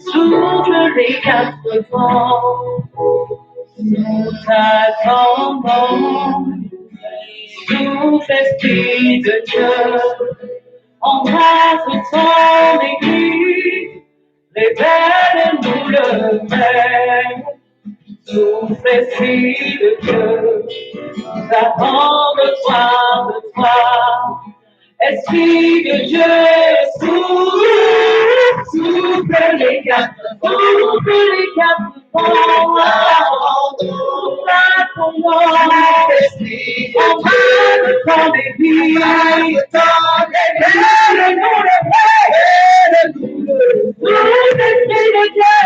Souffle les quatre vents, nous t'attendons, souffle esprit de Dieu, embrasse ton église, révèle-nous le vrai, souffle esprit de Dieu, nous attendons de toi. Esprit de Dieu, souffle les quatre vents, ton nom, esprit de Dieu, ton église, révèle-nous le vrai, l'esprit de Dieu,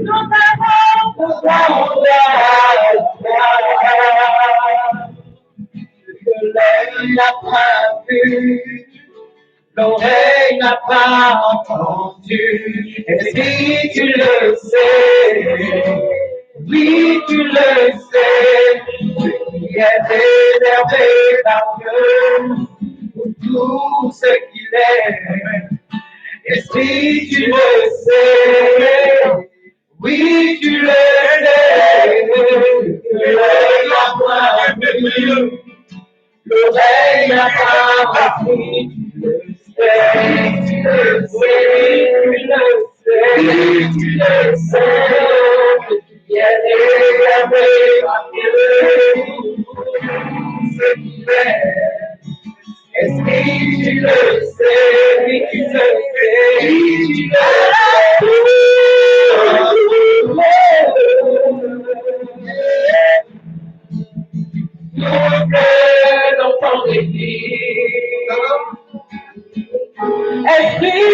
nous avons besoin de toi. Que l'œil n'a pas vu, l'oreille n'a pas entendu, et si tu le sais, oui tu le sais, ce qui est réservé par Dieu pour tout ce qu'il est, et si tu le sais, oui tu le sais, que l'œil n'a pas vu, l'oreille n'a pas compris, tu le sais, il y a des amis par Dieu, ce qui fait, est-ce que tu le sais, oui tu le sais, tu le sais. Souffle dans ton église, esprit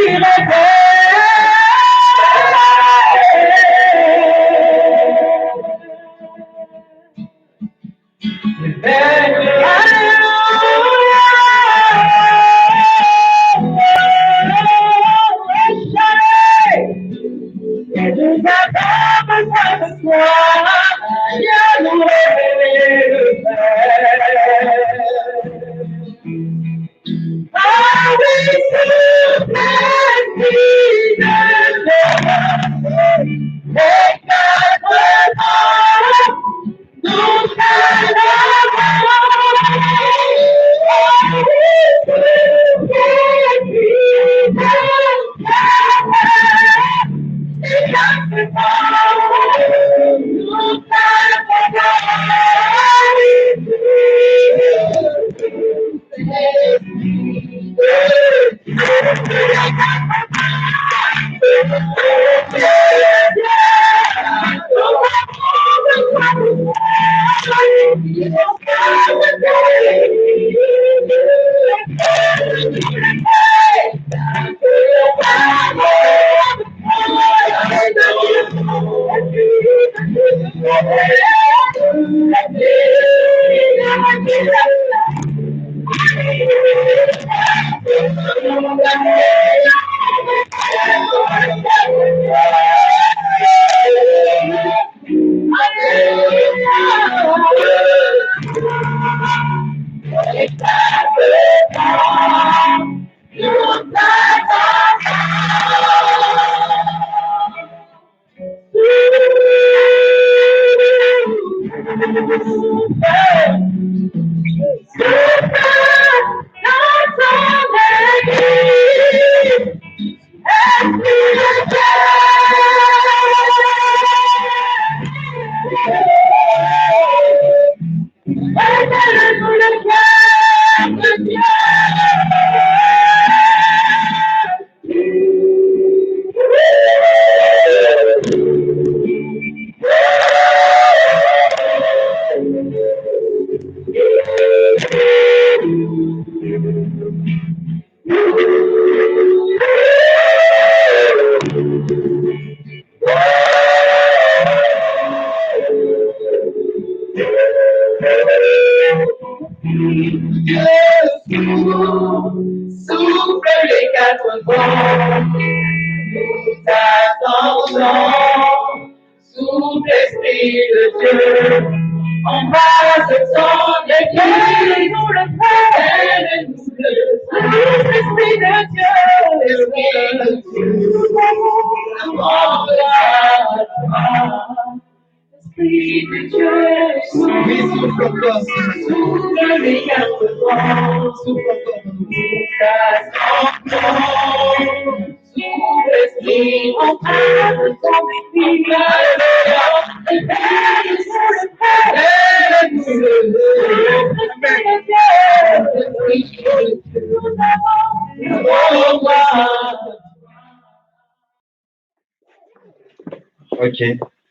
Ok.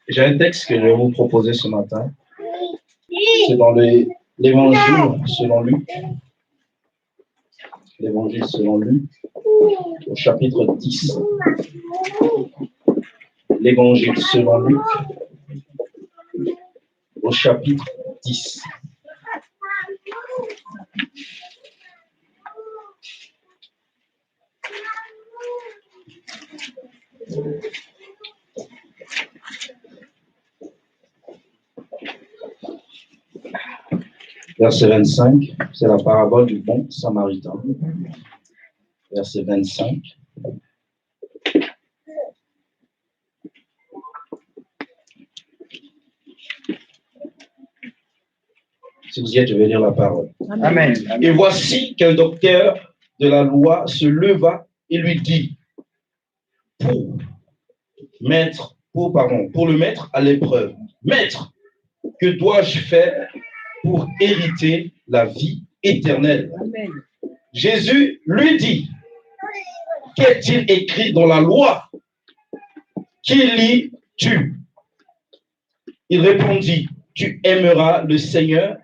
J'ai un texte que je vais vous proposer ce matin. C'est dans l'Évangile selon Luc. L'Évangile selon Luc, au chapitre 10. L'Évangile selon Luc, au chapitre 10. Verset 25, c'est la parabole du bon samaritain. Verset 25. Si vous y êtes, je vais lire la parole. Amen. Et voici qu'un docteur de la loi se leva et lui dit, pour le mettre à l'épreuve, Maître, que dois-je faire pour hériter la vie éternelle? Amen. Jésus lui dit, qu'est-il écrit dans la loi? Qui lis-tu? Il répondit, tu aimeras le Seigneur,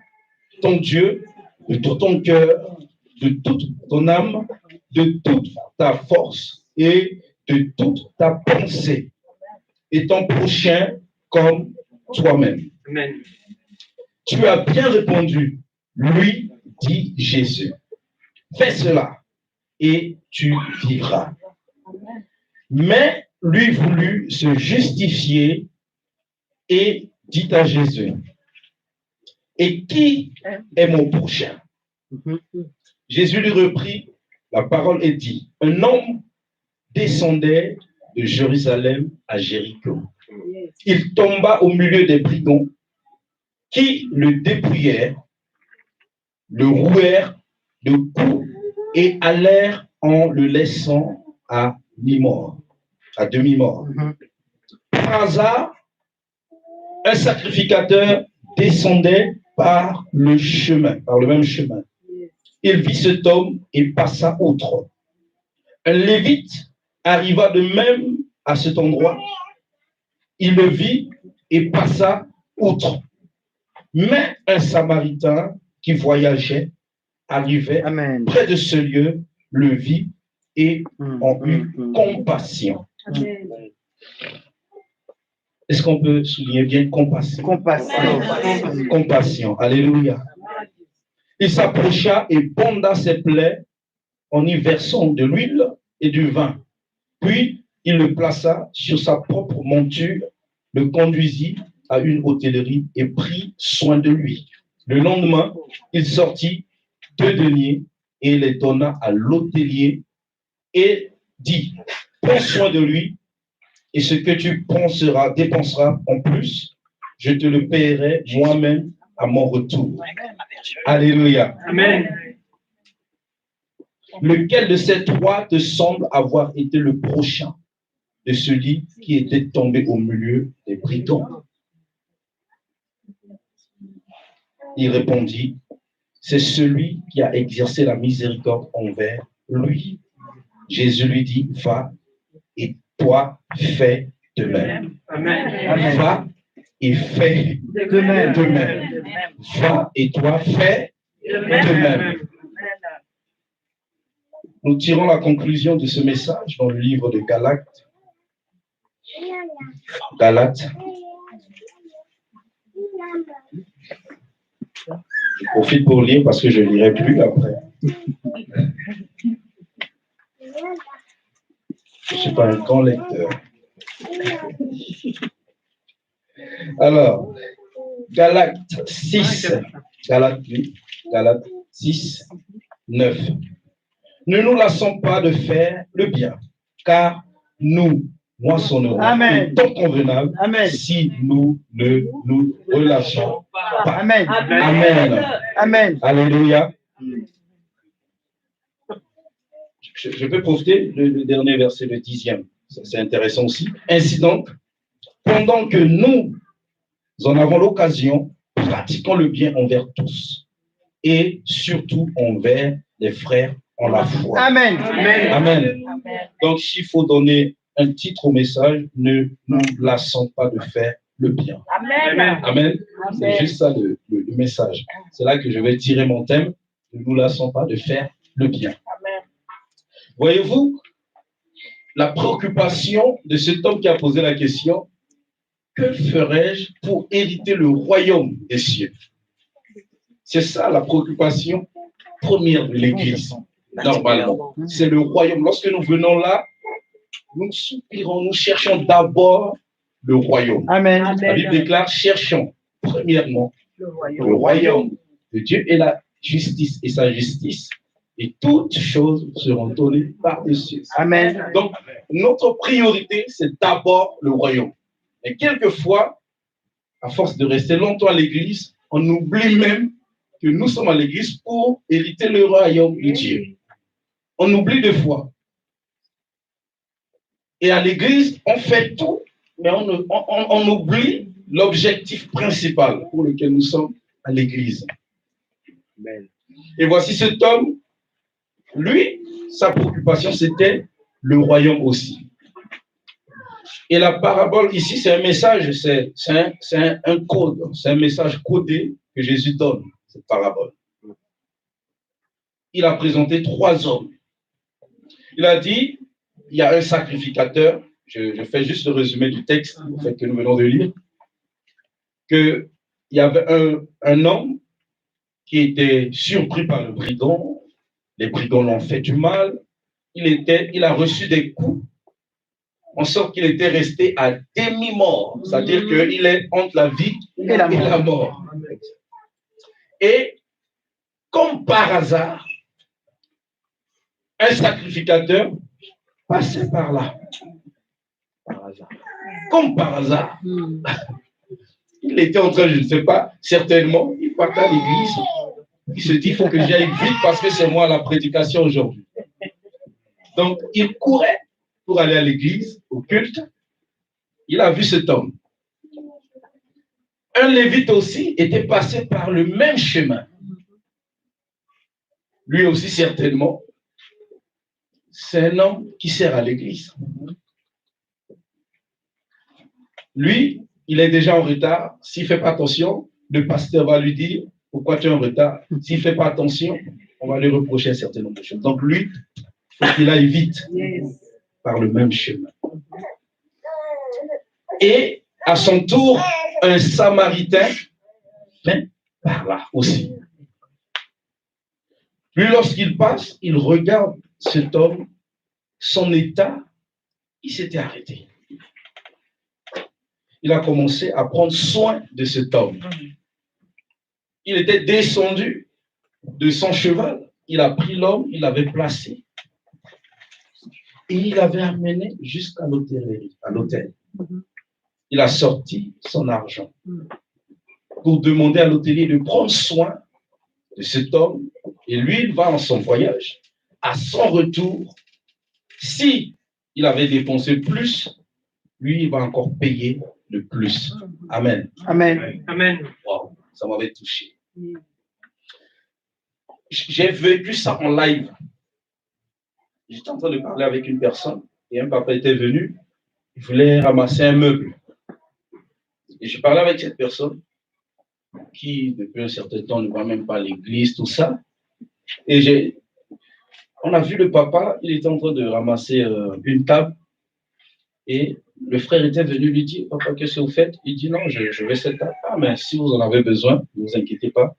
ton Dieu, de tout ton cœur, de toute ton âme, de toute ta force et de toute ta pensée, et ton prochain comme toi-même. Amen. Tu as bien répondu, lui, dit Jésus. Fais cela et tu vivras. Mais lui voulut se justifier et dit à Jésus, et qui est mon prochain? Jésus lui reprit la parole et dit, un homme descendait de Jérusalem à Jéricho. Il tomba au milieu des brigands qui le dépouillèrent, le rouèrent de coups et allèrent en le laissant à mi-mort, à demi-mort. Par hasard, un sacrificateur descendait par le même chemin. Il vit cet homme et passa outre. Un lévite arriva de même à cet endroit. Il le vit et passa outre. Mais un samaritain qui voyageait arrivait près de ce lieu, le vit et en eut compassion. Amen. Est-ce qu'on peut souligner bien compassion? Compassion. Compassion. Alléluia. Il s'approcha et bonda ses plaies en y versant de l'huile et du vin. Puis il le plaça sur sa propre monture, le conduisit à une hôtellerie et prit soin de lui. Le lendemain, il sortit 2 deniers et les donna à l'hôtelier et dit, prends soin de lui et ce que tu dépenseras en plus, je te le paierai moi-même à mon retour. Alléluia. Amen. Lequel de ces 3 te semble avoir été le prochain de celui qui était tombé au milieu des brigands? Il répondit, c'est celui qui a exercé la miséricorde envers lui. Jésus lui dit, va et toi fais de même. Amen. Va et fais de même. Va et toi fais de même. Nous tirons la conclusion de ce message dans le livre de Galates. Galates. Je profite pour lire parce que je ne lirai plus après. Je ne suis pas un grand lecteur. Alors, Galates 6, Galates 6, 9. Ne nous lassons pas de faire le bien, car nous moissonnerons le temps convenable si nous ne nous relâchons pas. Amen. Amen. Amen. Alléluia. je peux profiter le dernier verset, le 10e. C'est intéressant aussi. Ainsi donc, pendant que nous en avons l'occasion, pratiquons le bien envers tous et surtout envers les frères en la foi. Amen. Amen. Amen. Donc, s'il faut donner un titre au message, ne nous lassons pas de faire le bien. Amen. Amen. C'est juste ça le message. C'est là que je vais tirer mon thème. Ne nous lassons pas de faire le bien. Amen. Voyez-vous, la préoccupation de cet homme qui a posé la question, que ferais-je pour hériter le royaume des cieux? C'est ça la préoccupation première de l'Église, normalement. C'est le royaume. Lorsque nous venons là, nous soupirons, nous cherchons d'abord le royaume. Amen. La Bible déclare, cherchons premièrement le royaume de Dieu et la justice et sa justice. Et toutes choses seront données par-dessus. Amen. Donc, notre priorité, c'est d'abord le royaume. Et quelquefois, à force de rester longtemps à l'église, on oublie même que nous sommes à l'église pour hériter le royaume de Dieu. On oublie des fois. Et à l'église, on fait tout, mais on oublie l'objectif principal pour lequel nous sommes à l'église. Et voici cet homme, lui, sa préoccupation, c'était le royaume aussi. Et la parabole ici, c'est un message, c'est un code, c'est un message codé que Jésus donne, cette parabole. Il a présenté 3 hommes. Il a dit, il y a un sacrificateur, je fais juste le résumé du texte en fait, que nous venons de lire, qu'il y avait un homme qui était surpris par le brigand, les brigands l'ont fait du mal, il a reçu des coups, en sorte qu'il était resté à demi-mort, c'est-à-dire qu'il est entre la vie et la mort. Et comme par hasard, un sacrificateur passait par là. Par hasard. Comme par hasard. Il était en train, je ne sais pas, certainement, il partait à l'église. Il se dit, il faut que j'aille vite parce que c'est moi la prédication aujourd'hui. Donc, il courait pour aller à l'église, au culte. Il a vu cet homme. Un lévite aussi était passé par le même chemin. Lui aussi, certainement, c'est un homme qui sert à l'église. Lui, il est déjà en retard. S'il ne fait pas attention, le pasteur va lui dire « Pourquoi tu es en retard ?» S'il ne fait pas attention, on va lui reprocher un certain nombre de choses. Donc lui, il faut qu'il aille vite par le même chemin. Et à son tour, un Samaritain vient par là aussi. Lui, lorsqu'il passe, il regarde cet homme, son état, il s'était arrêté. Il a commencé à prendre soin de cet homme. Il était descendu de son cheval. Il a pris l'homme, il l'avait placé. Et il l'avait amené jusqu'à l'hôtel. Il a sorti son argent pour demander à l'hôtelier de prendre soin de cet homme. Et lui, il va en son voyage. À son retour, si il avait dépensé plus, lui, il va encore payer le plus. Amen. Amen. Amen. Wow, ça m'avait touché. J'ai vécu ça en live. J'étais en train de parler avec une personne et un papa était venu, il voulait ramasser un meuble. Et je parlais avec cette personne qui, depuis un certain temps, ne va même pas à l'église, tout ça. Et on a vu le papa, il était en train de ramasser une table et le frère était venu lui dire, papa, qu'est-ce que vous faites? Il dit, non, je vais cette table. Ah, mais si vous en avez besoin, ne vous inquiétez pas.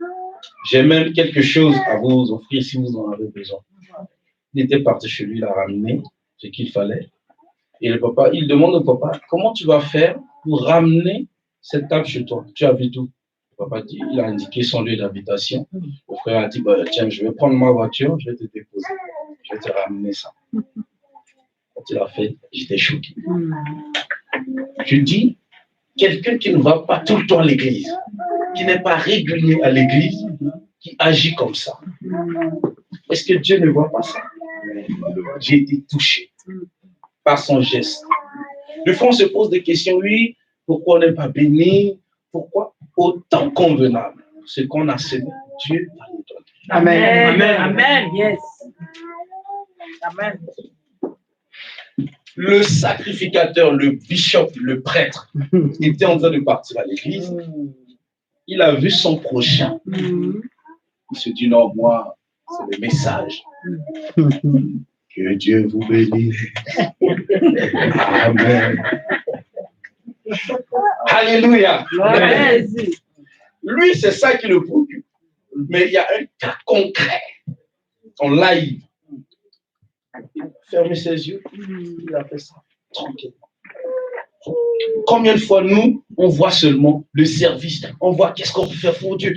J'ai même quelque chose à vous offrir si vous en avez besoin. Il était parti chez lui, il a ramené ce qu'il fallait. Et le papa, il demande au papa, comment tu vas faire pour ramener cette table chez toi? Tu habites où? Le papa dit, il a indiqué son lieu d'habitation. Le frère a dit, bah, tiens, je vais prendre ma voiture, je vais te déposer. Je vais te ramener ça. Quand il a fait, j'étais choqué. Je dis, quelqu'un qui ne va pas tout le temps à l'église, qui n'est pas régulier à l'église, qui agit comme ça. Est-ce que Dieu ne voit pas ça? j'ai été touché par son geste. Des fois, on se pose des questions, oui, pourquoi on n'est pas béni? Pourquoi? Autant convenable. Ce qu'on a semé, Dieu va nous donner. Amen. Amen. Yes. Amen. Le sacrificateur, le bishop, le prêtre, était en train de partir à l'église. Il a vu son prochain. Il se dit, non, moi, c'est le message. Que Dieu vous bénisse. Amen. Alléluia. Amen. Lui, c'est ça qui le préoccupe. Mais il y a un cas concret, en live. Fermez ses yeux. Il a fait ça tranquillement. Combien de fois nous, on voit seulement le service, on voit qu'est-ce qu'on peut faire pour Dieu,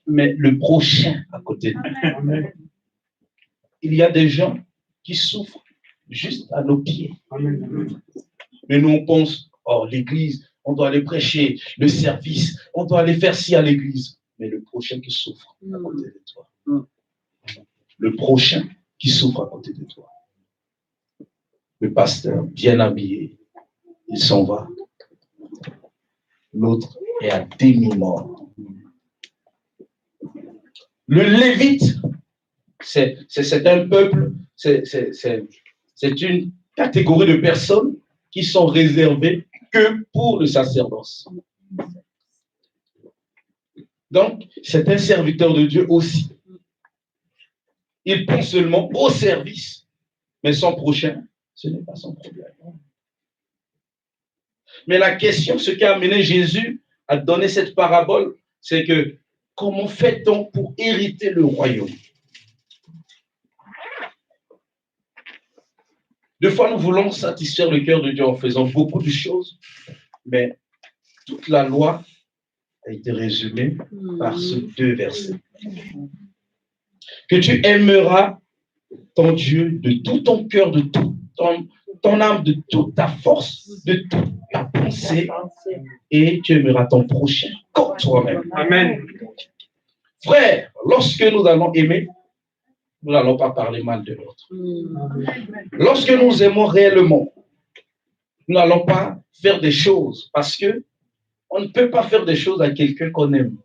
mais le prochain à côté de nous. Il y a des gens qui souffrent juste à nos pieds. Mais nous, on pense, oh, l'église, on doit aller prêcher, le service, on doit aller faire ci à l'église. Mais le prochain qui souffre à côté de toi. Le prochain qui souffre à côté de toi. Le pasteur, bien habillé, il s'en va. L'autre est à demi-mort. Le Lévite, c'est un peuple, c'est une catégorie de personnes qui sont réservées que pour le sacerdoce. Donc, c'est un serviteur de Dieu aussi. Il pense seulement au service, mais son prochain, ce n'est pas son problème. Mais la question, ce qui a amené Jésus à donner cette parabole, c'est que comment fait-on pour hériter le royaume? Des fois, nous voulons satisfaire le cœur de Dieu en faisant beaucoup de choses, mais toute la loi a été résumée par ces 2 versets. Que tu aimeras ton Dieu de tout ton cœur, de tout ton âme, de toute ta force, de toute ta pensée, et tu aimeras ton prochain comme toi-même. Amen. Frère, lorsque nous allons aimer, nous n'allons pas parler mal de l'autre. Lorsque nous aimons réellement, nous n'allons pas faire des choses parce que on ne peut pas faire des choses à quelqu'un qu'on aime.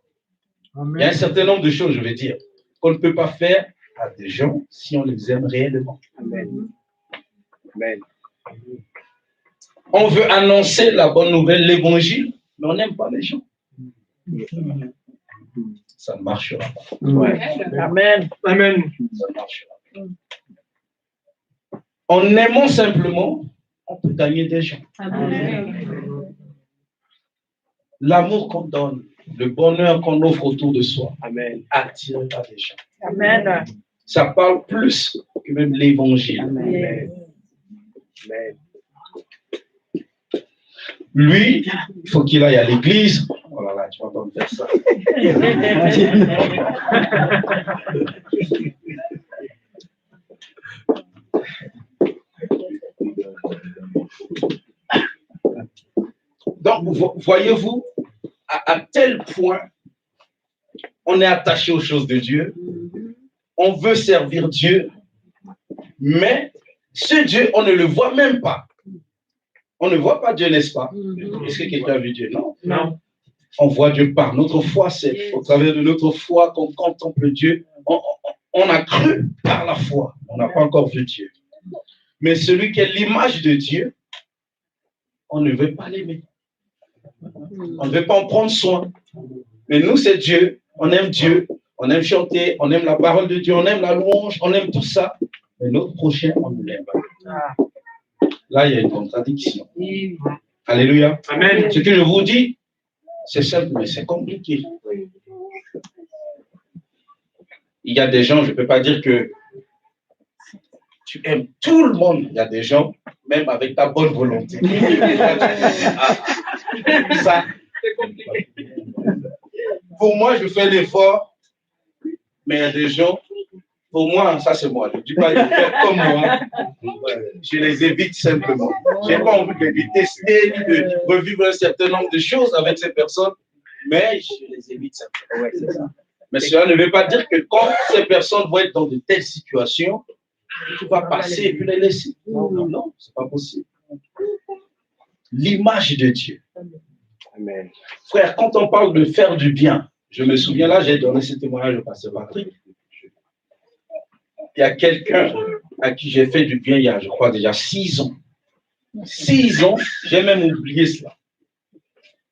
Il y a un certain nombre de choses, je vais dire, qu'on ne peut pas faire à des gens si on les aime réellement. Amen. Amen. On veut annoncer la bonne nouvelle, l'évangile, mais on n'aime pas les gens. Ça ne marchera pas. Ouais. Amen. Amen. Ça ne marchera pas. En aimant simplement, on peut gagner des gens. Amen. L'amour qu'on donne, le bonheur qu'on offre autour de soi, Amen. attire pas les gens. Amen. Ça parle plus que même l'évangile. Amen. Amen. Lui, il faut qu'il aille à l'église. Oh là là, tu vas pas me faire ça. Donc, voyez-vous, à tel point, on est attaché aux choses de Dieu. On veut servir Dieu. Mais ce Dieu, on ne le voit même pas. On ne voit pas Dieu, n'est-ce pas? Est-ce que quelqu'un a vu Dieu? Non. Non. On voit Dieu par notre foi. C'est au travers de notre foi qu'on contemple Dieu. On a cru par la foi. On n'a pas encore vu Dieu. Mais celui qui est l'image de Dieu, on ne veut pas l'aimer. On ne veut pas en prendre soin. Mais nous, c'est Dieu. On aime Dieu. On aime chanter. On aime la parole de Dieu. On aime la louange. On aime tout ça. Mais notre prochain, on ne l'aime pas. Là, il y a une contradiction. Alléluia. Amen. Ce que je vous dis, c'est simple, mais c'est compliqué. Il y a des gens, je ne peux pas dire que tu aimes tout le monde. Il y a des gens, même avec ta bonne volonté. Ça, C'est compliqué. pour moi, je fais l'effort, mais il y a des gens, pour moi, ça c'est moi. Je ne dis pas de faire comme moi. Je les évite simplement. Je n'ai pas envie de les détester, ni de revivre un certain nombre de choses avec ces personnes, mais je les évite simplement. Ouais, c'est ça. Mais cela ne veut pas dire que quand ces personnes vont être dans de telles situations, Tu vas passer et puis les laisser. Non, non, non, c'est pas possible. L'image de Dieu. Amen. Frère, quand on parle de faire du bien, je me souviens là, j'ai donné ce témoignage au pasteur Patrick. Il y a quelqu'un à qui j'ai fait du bien il y a, je crois, déjà 6 ans. 6 ans, j'ai même oublié cela.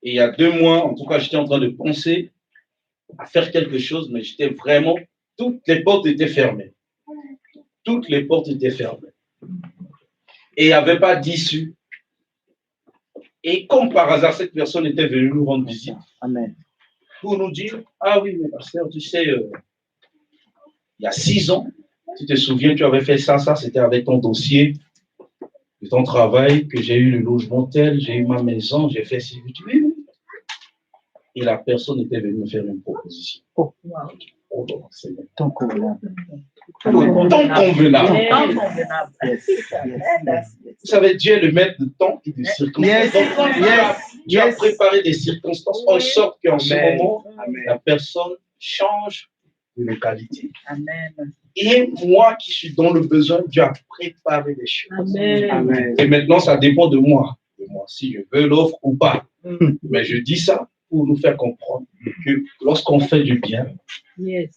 Et il y a 2 mois, en tout cas, j'étais en train de penser à faire quelque chose, mais j'étais vraiment, toutes les portes étaient fermées. Toutes les portes étaient fermées. Et il n'y avait pas d'issue. Et comme par hasard, cette personne était venue nous rendre visite. Amen. Pour nous dire, ah oui, mais pasteur, tu sais, il y a 6 ans, tu te souviens, tu avais fait ça, c'était avec ton dossier de ton travail, que j'ai eu le logement tel, j'ai eu ma maison, j'ai fait ci, oui. Et la personne était venue me faire une proposition. Oh, oh non, c'est bien. Tant convenable. Tant convenable. Yes, yes. Vous savez, Dieu est le maître de temps et de circonstances. Yes, Dieu a préparé des circonstances en sorte qu'en ce moment, Amen. la personne change de localité. Amen. Et moi qui suis dans le besoin, Dieu a préparé des choses. Amen. Amen. Et maintenant, ça dépend de moi si je veux l'offre ou pas. Mais je dis ça pour nous faire comprendre que lorsqu'on fait du bien, Yes.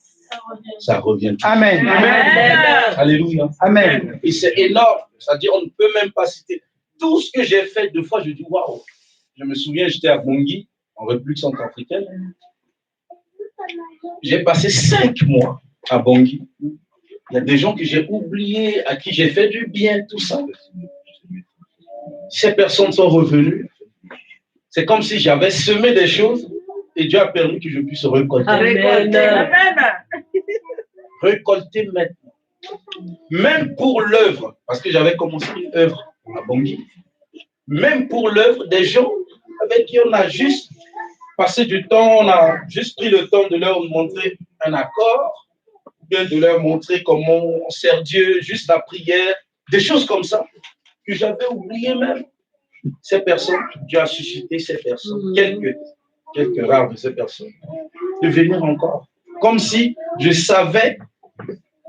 ça revient. Amen. Amen. Alléluia. Amen. Et c'est énorme. C'est-à-dire, on ne peut même pas citer tout ce que j'ai fait. 2 fois, je dis waouh. Je me souviens, j'étais à Bangui, en République centrafricaine. J'ai passé 5 mois à Bangui. Il y a des gens que j'ai oubliés, à qui j'ai fait du bien, tout ça. Ces personnes sont revenues. C'est comme si j'avais semé des choses et Dieu a permis que je puisse récolter. Amen. Récolter maintenant. Même pour l'œuvre, parce que j'avais commencé une œuvre à Bangui. Même pour l'œuvre, des gens avec qui on a juste passé du temps, on a juste pris le temps de leur montrer un accord, bien de leur montrer comment on sert Dieu, juste la prière, des choses comme ça, que j'avais oublié même. Ces personnes, Dieu a suscité ces personnes, quelques rares de ces personnes, de venir encore. Comme si je savais,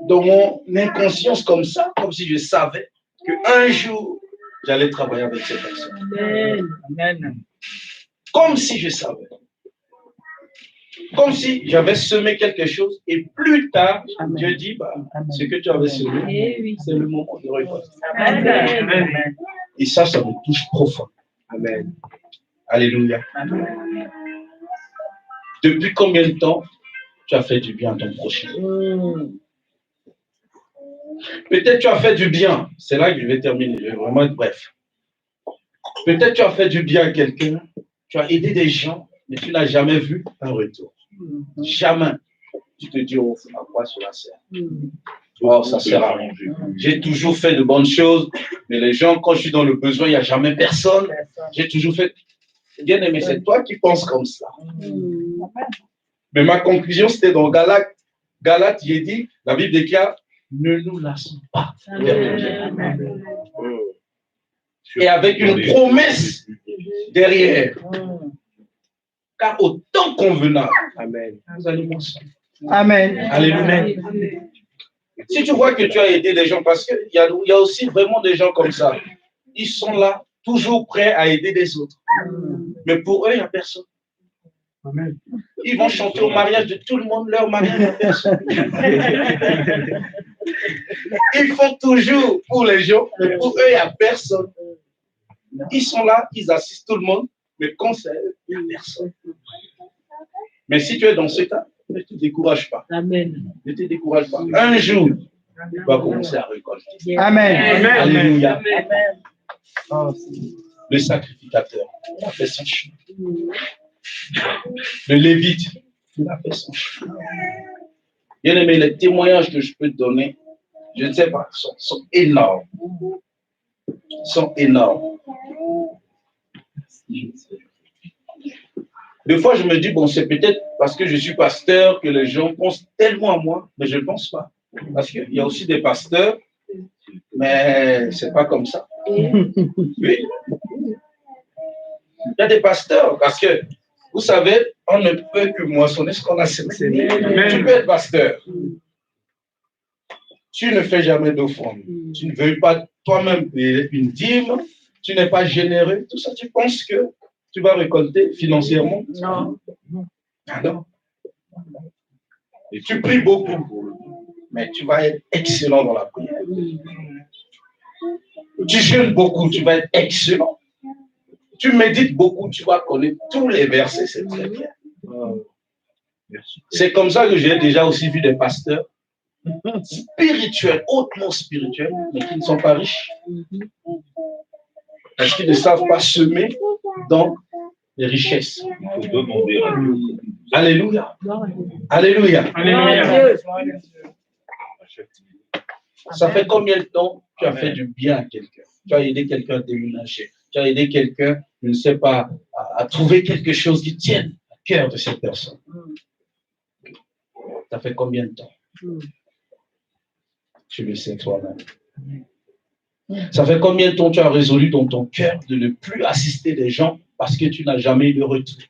dans mon inconscience comme ça, comme si je savais qu'un jour, j'allais travailler avec ces personnes. Amen. Comme si je savais. Comme si j'avais semé quelque chose et plus tard, Dieu dit, ce que tu avais semé, c'est le moment de récolter. Amen. Et ça me touche profond. Amen. Alléluia. Amen. Depuis combien de temps tu as fait du bien à ton prochain? Peut-être tu as fait du bien. C'est là que je vais terminer. Je vais vraiment être bref. Peut-être tu as fait du bien à quelqu'un. Tu as aidé des gens, mais tu n'as jamais vu un retour. Jamais. Tu te dis, oh, à quoi cela sert? Wow, ça sert à rien. J'ai toujours fait de bonnes choses, mais les gens, quand je suis dans le besoin, il n'y a jamais personne. J'ai toujours fait. Bien aimé, c'est toi qui penses comme ça. Mais ma conclusion, c'était dans Galates. Galates, il est dit, la Bible déclare, ne nous lassons pas. Et avec une promesse derrière. Car au temps convenable, Amen. vous allez m'en sortir. Amen. Alléluia. Si tu vois que tu as aidé des gens, parce qu'il y a aussi vraiment des gens comme ça, ils sont là, toujours prêts à aider des autres. Mais pour eux, il n'y a personne. Amen. Ils vont chanter au mariage de tout le monde, leur mariage, il n'y a personne. Ils font toujours pour les gens, mais pour eux, il n'y a personne. Ils sont là, ils assistent tout le monde, mais quand c'est eux, il n'y a personne. Mais si tu es dans ce cas, ne te décourage pas. Amen. Ne te décourage pas. Un jour, tu vas commencer à récolter. Amen. Alléluia. Oh, Le sacrificateur, il a fait son chemin. Le lévite, il a fait son chemin. Bien aimé, les témoignages que je peux te donner, je ne sais pas, sont énormes. Sont énormes. Des fois, je me dis, bon, c'est peut-être parce que je suis pasteur que les gens pensent tellement à moi, mais je ne pense pas. Parce qu'il y a aussi des pasteurs, mais ce n'est pas comme ça. Oui. Il y a des pasteurs, parce que, vous savez, on ne peut que moissonner ce qu'on a semé. Tu peux être pasteur. Tu ne fais jamais d'offrande. Tu ne veux pas toi-même payer une dîme. Tu n'es pas généreux. Tout ça, tu penses que tu vas récolter financièrement? Non. Ah non. Et tu pries beaucoup, mais tu vas être excellent dans la prière. Tu jeûnes beaucoup, tu vas être excellent. Tu médites beaucoup, tu vas connaître tous les versets, c'est très bien. C'est comme ça que j'ai déjà aussi vu des pasteurs spirituels, hautement spirituels, mais qui ne sont pas riches. Parce qu'ils ne savent pas semer dans les richesses. Alléluia. Alléluia. Alléluia. Ça fait combien de temps tu as fait du bien à quelqu'un? Tu as aidé quelqu'un à déménager. Tu as aidé quelqu'un, je ne sais pas, à trouver quelque chose qui tienne au cœur de cette personne. Ça fait combien de temps? Tu le sais toi-même. Ça fait combien de temps tu as résolu dans ton cœur de ne plus assister des gens parce que tu n'as jamais eu de retour?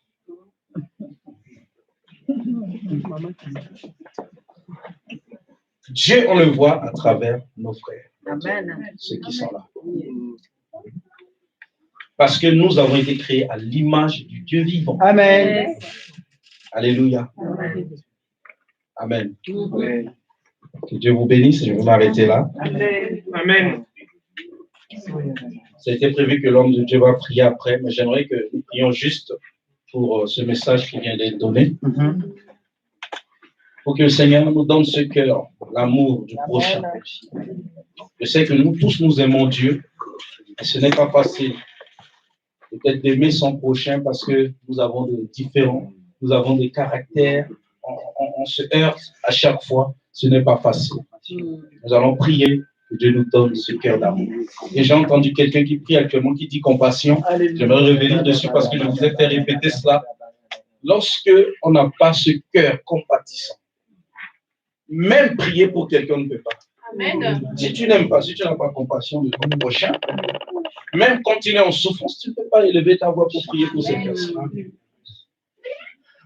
Dieu, on le voit à travers nos frères. Amen. Ceux qui sont là. Parce que nous avons été créés à l'image du Dieu vivant. Amen. Alléluia. Amen. Que Dieu vous bénisse. Je vais m'arrêter là. Amen. Ça a été prévu que l'homme de Dieu va prier après, mais j'aimerais que nous prions juste pour ce message qui vient d'être donné. Pour que le Seigneur nous donne ce cœur, l'amour du prochain. Je sais que nous tous, nous aimons Dieu, et ce n'est pas facile. Peut-être d'aimer son prochain parce que nous avons des différents, nous avons des caractères, on se heurte à chaque fois, ce n'est pas facile. Nous allons prier que Dieu nous donne ce cœur d'amour. Et j'ai entendu quelqu'un qui prie actuellement, qui dit compassion. J'aimerais revenir dessus parce que je vous ai fait répéter cela. Lorsque on n'a pas ce cœur compatissant, même prier pour quelqu'un ne peut pas. Amen. Si tu n'aimes pas, si tu n'as pas compassion de ton prochain, même quand il est en souffrance, tu ne peux pas élever ta voix pour prier pour cette personne.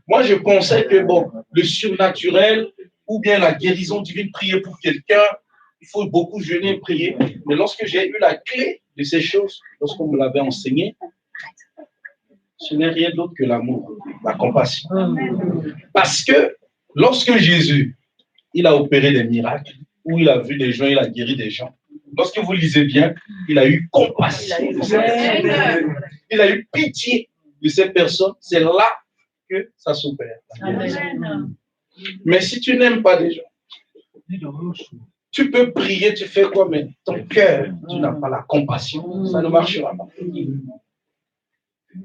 Moi, je pensais que bon, le surnaturel ou bien la guérison divine, prier pour quelqu'un, il faut beaucoup jeûner et prier. Mais lorsque j'ai eu la clé de ces choses, lorsqu'on me l'avait enseigné, ce n'est rien d'autre que l'amour, la compassion. Parce que lorsque Jésus, il a opéré des miracles, où il a vu des gens, il a guéri des gens. Lorsque vous lisez bien, il a eu compassion de ces personnes. Il a eu pitié de ces personnes. C'est là que ça s'opère. Mais si tu n'aimes pas des gens, tu peux prier, tu fais quoi, mais ton cœur, tu n'as pas la compassion, ça ne marchera pas.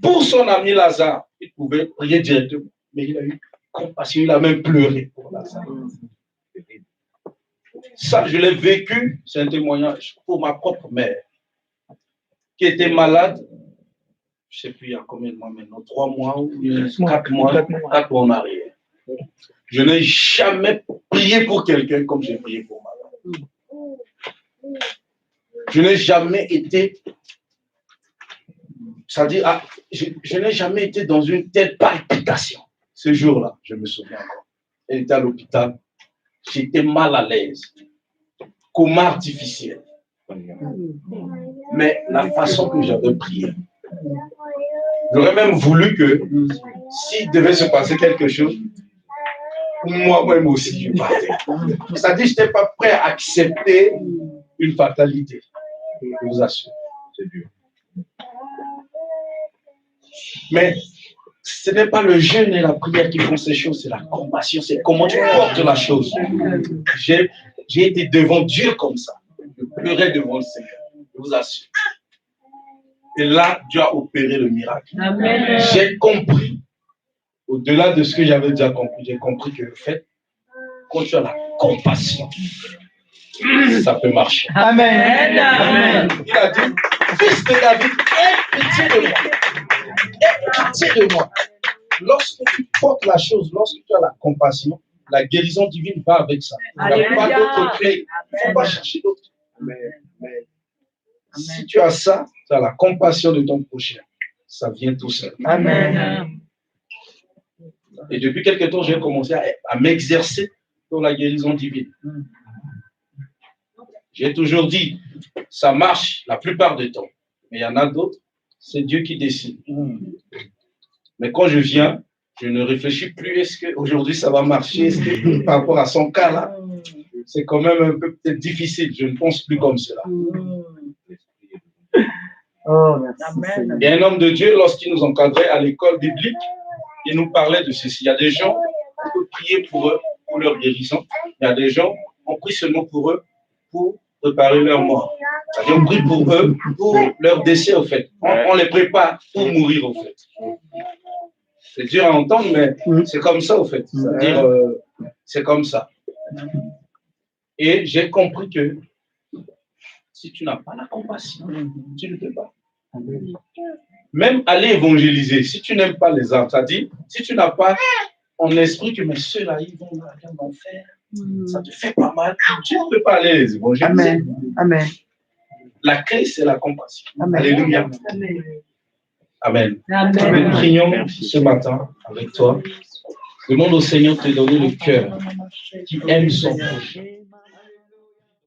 Pour son ami Lazare, il pouvait prier directement, mais il a eu compassion, il a même pleuré pour Lazare. Ça, je l'ai vécu, c'est un témoignage pour ma propre mère, qui était malade, je ne sais plus il y a combien de mois maintenant, 3 mois ou 4 mois en arrière. Je n'ai jamais prié pour quelqu'un comme j'ai prié pour ma mère. Je n'ai jamais été, c'est-à-dire, je n'ai jamais été dans une telle palpitation. Ce jour-là, je me souviens encore. Elle était à l'hôpital. J'étais mal à l'aise. Coma artificiel. Mais la façon que j'avais prié, j'aurais même voulu que s'il devait se passer quelque chose, moi-même aussi, je partais. C'est-à-dire, je n'étais pas prêt à accepter une fatalité. Je vous assure, c'est dur. Mais ce n'est pas le jeûne et la prière qui font ces choses, c'est la compassion, c'est comment tu portes la chose. J'ai été devant Dieu comme ça. Je pleurais devant le Seigneur, je vous assure. Et là, Dieu a opéré le miracle. Amen. J'ai compris, au-delà de ce que j'avais déjà compris, j'ai compris que le fait, quand tu as la compassion, ça peut marcher. Amen. Amen. Il a dit, fils de David, aie pitié de moi. Aie pitié de moi. Lorsque tu portes la chose, lorsque tu as la compassion, la guérison divine va avec ça. Il n'y a pas d'autre clé. Il ne faut pas chercher d'autre. Si tu as ça, tu as la compassion de ton prochain. Ça vient tout seul. Amen. Et depuis quelque temps, j'ai commencé à m'exercer dans la guérison divine. J'ai toujours dit, ça marche la plupart du temps. Mais il y en a d'autres, c'est Dieu qui décide. Mais quand je viens, je ne réfléchis plus, est-ce qu'aujourd'hui ça va marcher? Est-ce que par rapport à son cas là, c'est quand même un peu peut-être difficile. Je ne pense plus comme cela. Oh, merci. Amen. Il y a un homme de Dieu, lorsqu'il nous encadrait à l'école biblique, il nous parlait de ceci. Il y a des gens, on peut prier pour eux, pour leur guérison. Il y a des gens, on prie seulement pour eux, pour préparer leur mort. C'est-à-dire, on prie pour eux, pour leur décès, au fait. On les prépare pour mourir, au fait. C'est dur à entendre, mais c'est comme ça, au fait. C'est-à-dire, c'est comme ça. Et j'ai compris que si tu n'as pas la compassion, tu ne peux pas. Même aller évangéliser, si tu n'aimes pas les âmes, c'est-à-dire, si tu n'as pas en esprit que mais ceux-là, ils vont aller en enfer, ça te fait pas mal, tu ne peux pas aller les évangéliser. Amen. Amen. La clé, c'est la compassion. Amen. Alléluia. Amen. Amen. Amen. Prions ce matin avec toi. Demande au Seigneur de te donner le cœur qui aime son prochain.